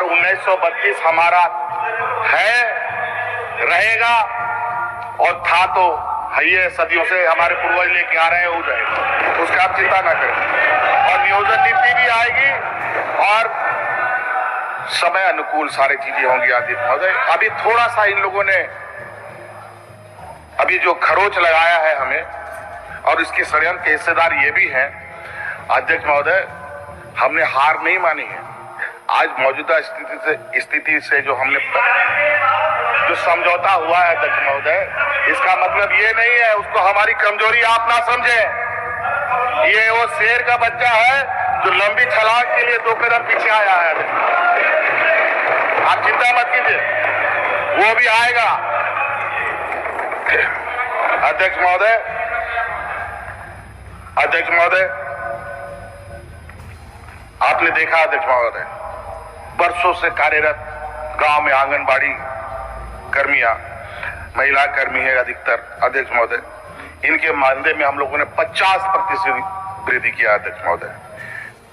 1932 हमारा है, रहेगा और था तो ये सदियों से हमारे पूर्वज लेके आ रहे हैं, हो जाएगा, उसका आप चिंता ना करें। और नियोजन नीति भी आएगी और समय अनुकूल सारी चीजें होंगी आदित्य महोदय। अभी थोड़ा सा इन लोगों ने अभी जो खरोच लगाया है हमें, और इसके षड्यंत्र के हिस्सेदार ये भी हैं अध्यक्ष महोदय, हमने हार नहीं मानी है। आज मौजूदा स्थिति से जो समझौता हुआ है अध्यक्ष महोदय, इसका मतलब ये नहीं है उसको हमारी कमजोरी आप ना समझे। ये वो शेर का बच्चा है जो लंबी छलांग के लिए 2 कदम पीछे आया है। आप चिंता मत कीजिए, वो भी आएगा। अध्यक्ष महोदय, आपने देखा अध्यक्ष महोदय, बरसों से कार्यरत गांव में आंगनबाड़ी कर्मियां, महिला कर्मी है अधिकतर अध्यक्ष महोदय, इनके मानदेय में हम लोगों ने 50% वृद्धि किया अध्यक्ष महोदय।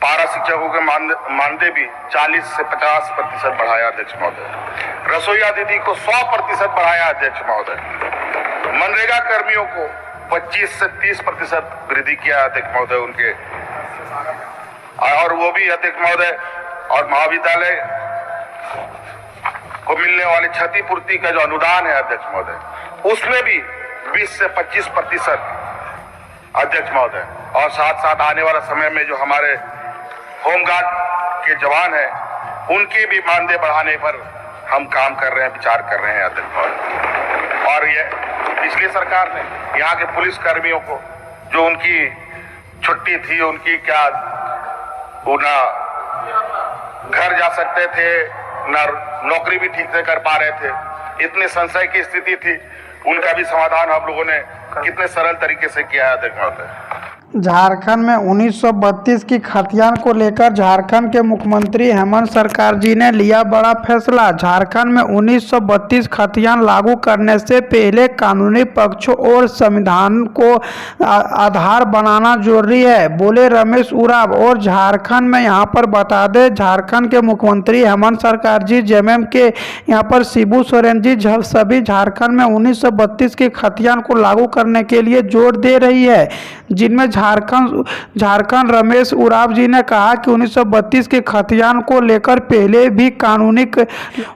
पारा शिक्षकों के मानदेय भी 40 से 50% बढ़ाया अध्यक्ष महोदय। रसोईया दीदी को 100% बढ़ाया अध्यक्ष महोदय। मनरेगा कर्मियों को 25 से 30% वृद्धि किया अध्यक्ष महोदय उनके, और वो भी अध्यक्ष महोदय। और महाविद्यालय को मिलने वाली क्षतिपूर्ति का जो अनुदान है अध्यक्ष महोदय, उसमें भी 20 से 25% अध्यक्ष महोदय। और साथ साथ आने वाला समय में जो हमारे होमगार्ड के जवान हैं, उनके भी मानदेय बढ़ाने पर हम काम कर रहे हैं, विचार कर रहे हैं अध्यक्ष महोदय। और ये पिछली सरकार ने यहाँ के पुलिस कर्मियों को, जो उनकी छुट्टी थी, उनकी क्या ना घर जा सकते थे, ना नौकरी भी ठीक से कर पा रहे थे, इतने संशय की स्थिति थी, उनका भी समाधान हम लोगों ने कितने सरल तरीके से किया है अध्यक्ष महोदय। झारखंड में 1932 की खतियान को लेकर झारखंड के मुख्यमंत्री हेमंत सरकार जी ने लिया बड़ा फैसला। झारखंड में 1932 खतियान लागू करने से पहले कानूनी पक्षों और संविधान को आधार बनाना जरूरी है, बोले रमेश उरांव। और झारखंड में यहाँ पर बता दें, झारखंड के मुख्यमंत्री हेमंत सरकार जी, जेएमएम के यहाँ पर शिबू सोरेन जी, सभी झारखंड में 1932 की खतियान को लागू करने के लिए जोर दे रही है, जिनमें झारखंड रमेश उरांव जी ने कहा कि 1932 के खतियान को लेकर पहले भी कानूनी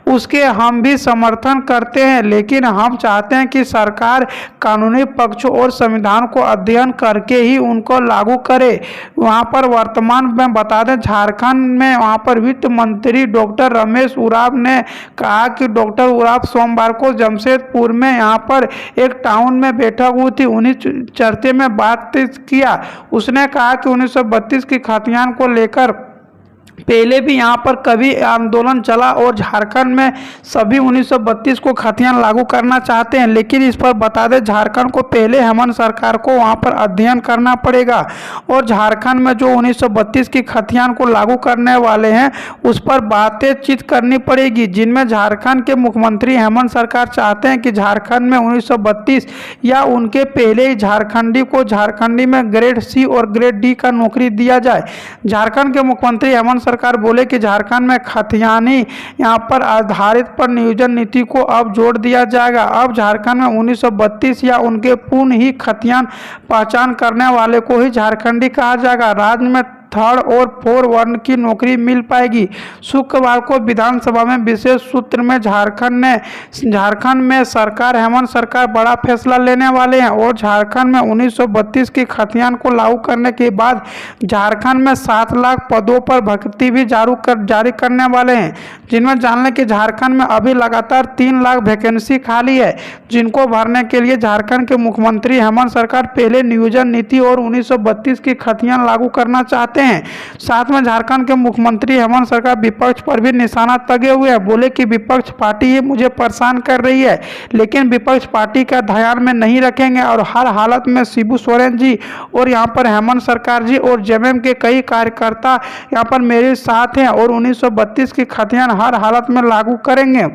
उसके हम भी समर्थन करते हैं, लेकिन हम चाहते हैं कि सरकार कानूनी पक्षों और संविधान को अध्ययन करके ही उनको लागू करे। वहां पर वर्तमान में बता दें, झारखंड में वहां पर वित्त मंत्री डॉक्टर रमेश उरांव ने कहा कि डॉक्टर उरांव सोमवार को जमशेदपुर में यहां पर एक टाउन में बैठक हुई थी, उन्हीं चर्चे में बात किया। उसने कहा कि 1932 की खतियान को लेकर पहले भी यहाँ पर कभी आंदोलन चला और झारखंड में सभी 1932 को खतियान लागू करना चाहते हैं, लेकिन इस पर बता दें, झारखंड को पहले हेमंत सरकार को वहाँ पर अध्ययन करना पड़ेगा और झारखंड में जो 1932 की खतियान को लागू करने वाले हैं उस पर बातचीत करनी पड़ेगी, जिनमें झारखंड के मुख्यमंत्री हेमंत सरकार चाहते हैं कि झारखंड में 1932 या उनके पहले ही झारखंडी में ग्रेड सी और ग्रेड डी का नौकरी दिया जाए। झारखंड के मुख्यमंत्री हेमंत सरकार बोले कि झारखंड में खतियानी यहाँ पर आधारित पर नियोजन नीति को अब जोड़ दिया जाएगा। अब झारखंड में 1932 या उनके पूर्ण ही खतियान पहचान करने वाले को ही झारखंडी कहा जाएगा। राज्य में 3rd और 4 वर्ण की नौकरी मिल पाएगी। शुक्रवार को विधानसभा में विशेष सूत्र में झारखंड में सरकार हेमंत सरकार बड़ा फैसला लेने वाले हैं और झारखंड में 1932 की खतियान को लागू करने के बाद झारखंड में 7 लाख पदों पर भर्ती भी जारी करने वाले हैं, जिनमें जान लें कि झारखंड में अभी लगातार 3 लाख वैकेंसी खाली है, जिनको भरने के लिए झारखंड के मुख्यमंत्री हेमंत सरकार पहले नियोजन नीति और 1932 की खतियान लागू करना चाहते हैं। साथ में झारखंड के मुख्यमंत्री हेमंत सरकार विपक्ष पर भी निशाना तगे हुए हैं, बोले कि विपक्ष पार्टी ही मुझे परेशान कर रही है, लेकिन विपक्ष पार्टी का ध्यान में नहीं रखेंगे और हर हालत में शिबू सोरेन जी और यहाँ पर हेमंत सरकार जी और जेएमएम के कई कार्यकर्ता यहाँ पर मेरे साथ हैं और 1932 की खतियान हर हालत में लागू करेंगे।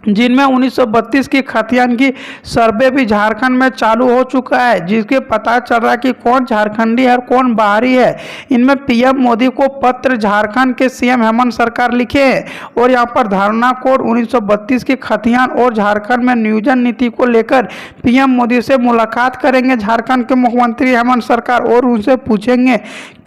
जिनमें 1932 की खतियान की सर्वे भी झारखंड में चालू हो चुका है, जिसके पता चल रहा है कि कौन झारखंडी है और कौन बाहरी है। इनमें पीएम मोदी को पत्र झारखंड के सीएम हेमंत सरकार लिखे हैं और यहाँ पर धारणा कोड 1932 की खतियान और झारखंड में नियोजन नीति को लेकर पीएम मोदी से मुलाकात करेंगे झारखंड के मुख्यमंत्री हेमंत सरकार और उनसे पूछेंगे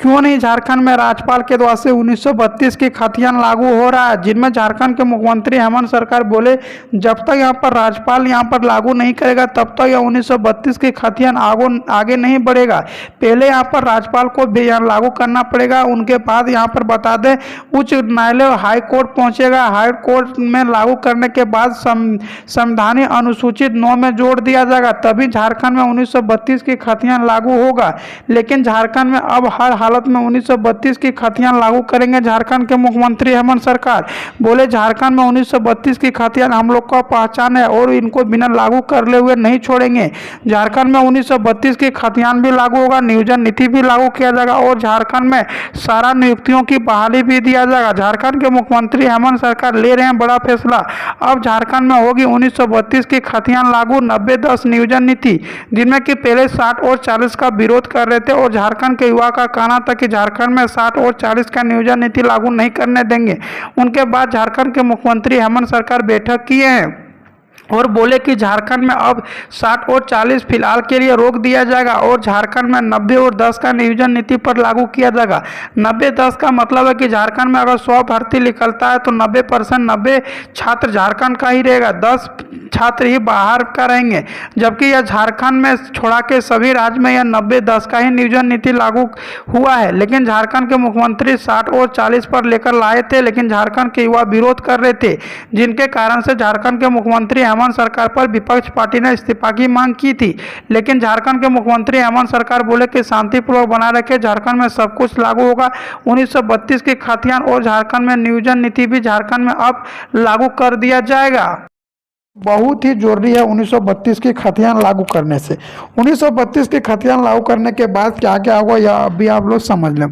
क्यों नहीं झारखंड में राज्यपाल के द्वारा से 1932 की खतियान लागू हो रहा है। जिनमें झारखंड के मुख्यमंत्री हेमंत सरकार बोले जब तक यहाँ पर राज्यपाल यहाँ पर लागू नहीं करेगा तब तक यह 1932 की खतियान आगे नहीं बढ़ेगा। पहले यहाँ पर राज्यपाल को भी यहाँ लागू करना पड़ेगा, उनके बाद यहाँ पर बता दें उच्च न्यायालय हाई कोर्ट पहुँचेगा। हाई कोर्ट में लागू करने के बाद संवैधानिक अनुसूचित 9 में जोड़ दिया जाएगा, तभी झारखंड में 1932 की खतियान लागू होगा। लेकिन झारखंड में अब हर हालत में 1932 की खतियान लागू करेंगे झारखंड के मुख्यमंत्री हेमंत सरकार। बोले झारखंड में 1932 की खतियान हम लोग का पहचान है और इनको बिना लागू करले हुए नहीं छोड़ेंगे। झारखंड में 1932 की खतियान भी लागू होगा, नियोजन नीति भी लागू किया जाएगा और झारखंड में सारा नियुक्तियों की बहाली भी दिया जाएगा। झारखंड के मुख्यमंत्री हेमंत सरकार ले रहे हैं बड़ा फैसला। अब झारखंड में होगी 1932 की खतियान लागू, 90-10 नियोजन नीति, जिनमें कि पहले 60 और 40 का विरोध कर रहे थे और झारखंड के युवा का कहना था कि झारखंड में 60 और 40 का नियोजन नीति लागू नहीं करने देंगे। उनके बाद झारखंड के मुख्यमंत्री हेमंत सरकार बैठक किए हैं और बोले कि झारखंड में अब 60 और 40 फिलहाल के लिए रोक दिया जाएगा और झारखंड में 90 और 10 का नियोजन नीति पर लागू किया जाएगा। 90-10 का मतलब है कि झारखंड में अगर 100 भर्ती निकलता है तो 90% 90 छात्र झारखंड का ही रहेगा, 10 छात्र ही बाहर का रहेंगे। जबकि यह झारखंड में छोड़ा के सभी राज्य में यह 90-10 का ही नियोजन नीति लागू हुआ है। लेकिन झारखंड के मुख्यमंत्री 60 और 40 पर लेकर लाए थे, लेकिन झारखंड के युवा विरोध कर रहे थे, जिनके कारण से झारखंड के मुख्यमंत्री हेमंत सरकार पर विपक्ष पार्टी ने इस्तीफा की मांग की थी। लेकिन झारखंड के मुख्यमंत्री हेमंत सरकार बोले कि शांतिपूर्वक बनाए रखे, झारखंड में सब कुछ लागू होगा। 1932 की खतियान और झारखंड में नियोजन नीति भी झारखंड में अब लागू कर दिया जाएगा। बहुत ही जरूरी है 1932 की खतियान लागू करने से। 1932 की खतियान लागू करने के बाद क्या क्या होगा यह अभी आप लोग समझ लें।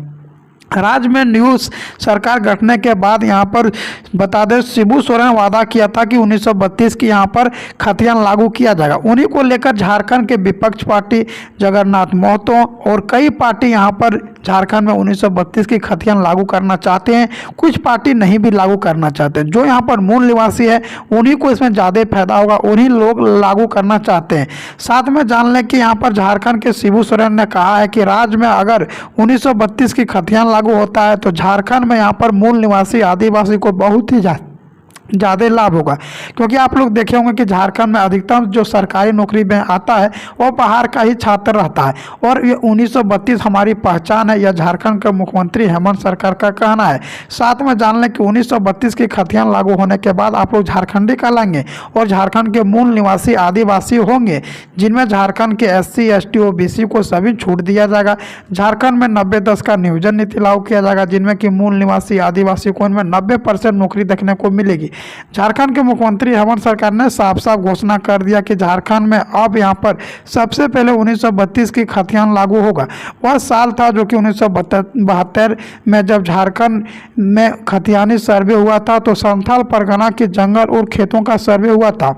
राज्य में न्यू सरकार गठने के बाद यहाँ पर बता दें शिबू सोरेन वादा किया था कि 1932 की यहाँ पर खतियान लागू किया जाएगा। उन्हीं को लेकर झारखंड के विपक्ष पार्टी जगन्नाथ महतो और कई पार्टी यहाँ पर झारखंड में 1932 की खतियान लागू करना चाहते हैं। कुछ पार्टी नहीं भी लागू करना चाहते हैं। जो यहाँ पर मूल निवासी है उन्हीं को इसमें ज़्यादा फायदा होगा, उन्हीं लोग लागू करना चाहते हैं। साथ में जान लें कि यहाँ पर झारखंड के शिबू सोरेन ने कहा है कि राज्य में अगर 1932 की खतियान लागू होता है तो झारखंड में यहाँ पर मूल निवासी आदिवासी को बहुत ही ज़्यादा लाभ होगा। क्योंकि आप लोग देखे होंगे कि झारखंड में अधिकतम जो सरकारी नौकरी में आता है वो बाहर का ही छात्र रहता है और ये 1932 हमारी पहचान है, यह झारखंड के मुख्यमंत्री हेमंत सरकार का कहना है। साथ में जान लें कि 1932 की खतियान लागू होने के बाद आप लोग झारखंडी कहलाएंगे और झारखंड के मूल निवासी आदिवासी होंगे, जिनमें झारखंड के SC ST OBC को सभी छूट दिया जाएगा। झारखंड में 90-10 का नियोजन नीति लागू किया जाएगा, जिनमें कि मूल निवासी आदिवासी को इनमें 90% नौकरी देखने को मिलेगी। झारखंड के मुख्यमंत्री हेमंत सरकार ने साफ साफ घोषणा कर दिया कि झारखंड में अब यहां पर सबसे पहले 1932 की खतियान लागू होगा। वह साल था जो कि 1972 में जब झारखंड में खतियानी सर्वे हुआ था तो संथाल परगना के जंगल और खेतों का सर्वे हुआ था।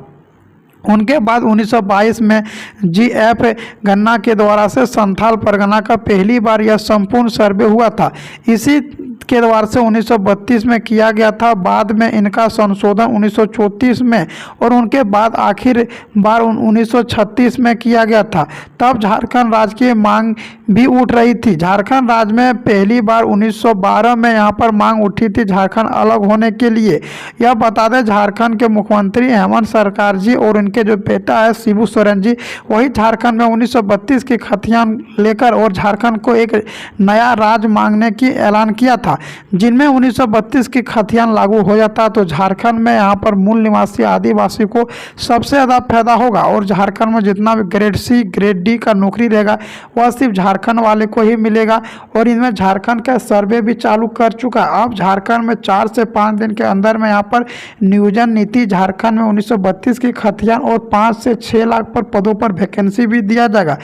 उनके बाद 1922 में GF गन्ना के द्वारा से संथाल परगना का पहली बार यह संपूर्ण सर्वे हुआ था। इसी के द्वारा से 1932 में किया गया था। बाद में इनका संशोधन 1934 में और उनके बाद आखिर बार 1936 में किया गया था। तब झारखंड राज्य की मांग भी उठ रही थी। झारखंड राज्य में पहली बार 1912 में यहाँ पर मांग उठी थी झारखंड अलग होने के लिए। यह बता दें राज्य के मुख्यमंत्री हेमंत सरकार जी और इनके जो बेटा है शिबू सोरेन जी वही झारखंड में 1932 की खतियान लेकर और झारखंड को एक नया राज्य मांगने की ऐलान किया था, जिनमें 1932 की खतियान लागू हो जाता तो झारखंड में यहाँ पर मूल निवासी आदिवासी को सबसे ज़्यादा फायदा होगा और झारखंड में जितना भी ग्रेड C ग्रेड D का नौकरी रहेगा वह सिर्फ झारखंड झारखंड वाले को ही मिलेगा और इनमें झारखंड का सर्वे भी चालू कर चुका है। अब झारखंड में 4 से 5 दिन के अंदर में यहाँ पर नियोजन नीति झारखंड में 1932 की खतियान और 5 से 6 लाख पर पदों पर वैकेंसी भी दिया जाएगा,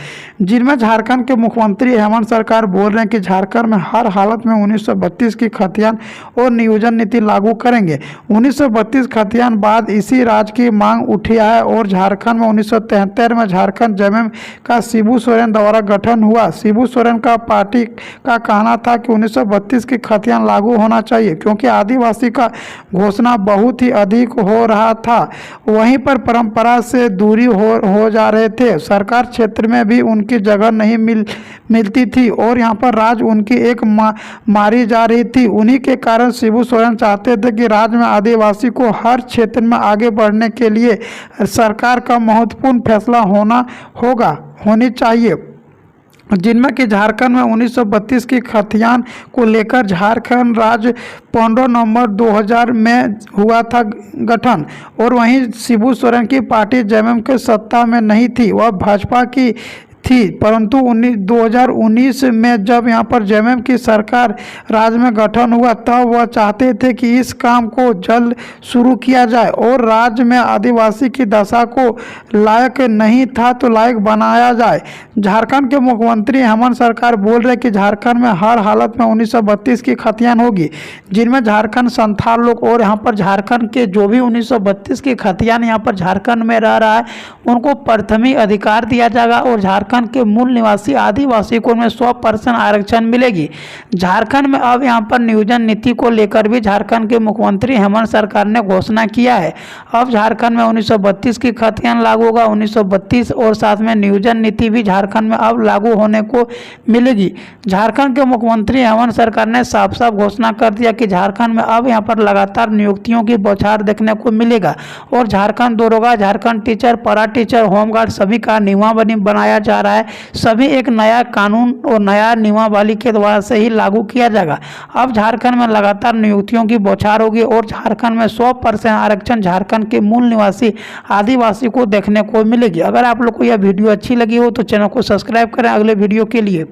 जिनमें झारखंड के मुख्यमंत्री हेमंत सरकार बोल रहे हैं कि झारखंड में हर हालत में 1932 की खतियान और नियोजन नीति लागू करेंगे। 1932 खतियान बाद इसी राज्य की मांग उठी है और झारखंड में 1973 में झारखंड जेएमएम का शिबू सोरेन द्वारा गठन हुआ। शिबू सोरेन का पार्टी का कहना था कि 1932 की खतियान लागू होना चाहिए क्योंकि आदिवासी का घोषणा बहुत ही अधिक हो रहा था, वहीं पर परंपरा से दूरी हो जा रहे थे। सरकार क्षेत्र में भी उनकी जगह नहीं मिलती थी और यहाँ पर राज्य उनकी एक मारी जा रही थी। उन्हीं के कारण शिबू सोरेन चाहते थे कि राज्य में आदिवासी को हर क्षेत्र में आगे बढ़ने के लिए सरकार का महत्वपूर्ण फैसला होनी चाहिए, जिनमें कि झारखंड में 1932 की खतियान को लेकर झारखंड राज्य 15 नवंबर 2000 में हुआ था गठन। और वहीं शिबू सोरेन की पार्टी जेएमएम के सत्ता में नहीं थी, वह भाजपा की थी, परंतु 2019 में जब यहाँ पर जेएमएम की सरकार राज्य में गठन हुआ तब वह चाहते थे कि इस काम को जल्द शुरू किया जाए और राज्य में आदिवासी की दशा को लायक नहीं था तो लायक बनाया जाए। झारखंड के मुख्यमंत्री हेमंत सरकार बोल रहे कि झारखंड में हर हालत में 1932 की खतियान होगी, जिनमें झारखंड संथाल लोग और यहाँ पर झारखंड के जो भी 1932 की खतियान यहाँ पर झारखंड में रह रहा है उनको प्राथमिक अधिकार दिया जाएगा और झारखंड के मूल निवासी आदिवासी को उनमें 100% आरक्षण मिलेगी। झारखंड में अब यहाँ पर नियोजन नीति को लेकर भी झारखंड के मुख्यमंत्री हेमंत सरकार ने घोषणा किया है। अब झारखंड में 1932 की खतियान लागू होगा, 1932 और साथ में नियोजन नीति भी झारखंड में अब लागू होने को मिलेगी। झारखंड के मुख्यमंत्री हेमंत सरकार ने साफ साफ घोषणा कर दिया कि झारखंड में अब यहाँ पर लगातार नियुक्तियों की बौछार देखने को मिलेगा और झारखंड दरोगा, झारखंड टीचर, पारा टीचर, होमगार्ड सभी का नियमावली बनाया जा रहा है। सभी एक नया कानून और नया नियमावली के द्वारा से ही लागू किया जाएगा। अब झारखंड में लगातार नियुक्तियों की बौछार होगी और झारखंड में 100% आरक्षण झारखंड के मूल निवासी आदिवासी को देखने को मिलेगी। अगर आप लोग को यह वीडियो अच्छी लगी हो तो चैनल को सब्सक्राइब करें अगले वीडियो के लिए।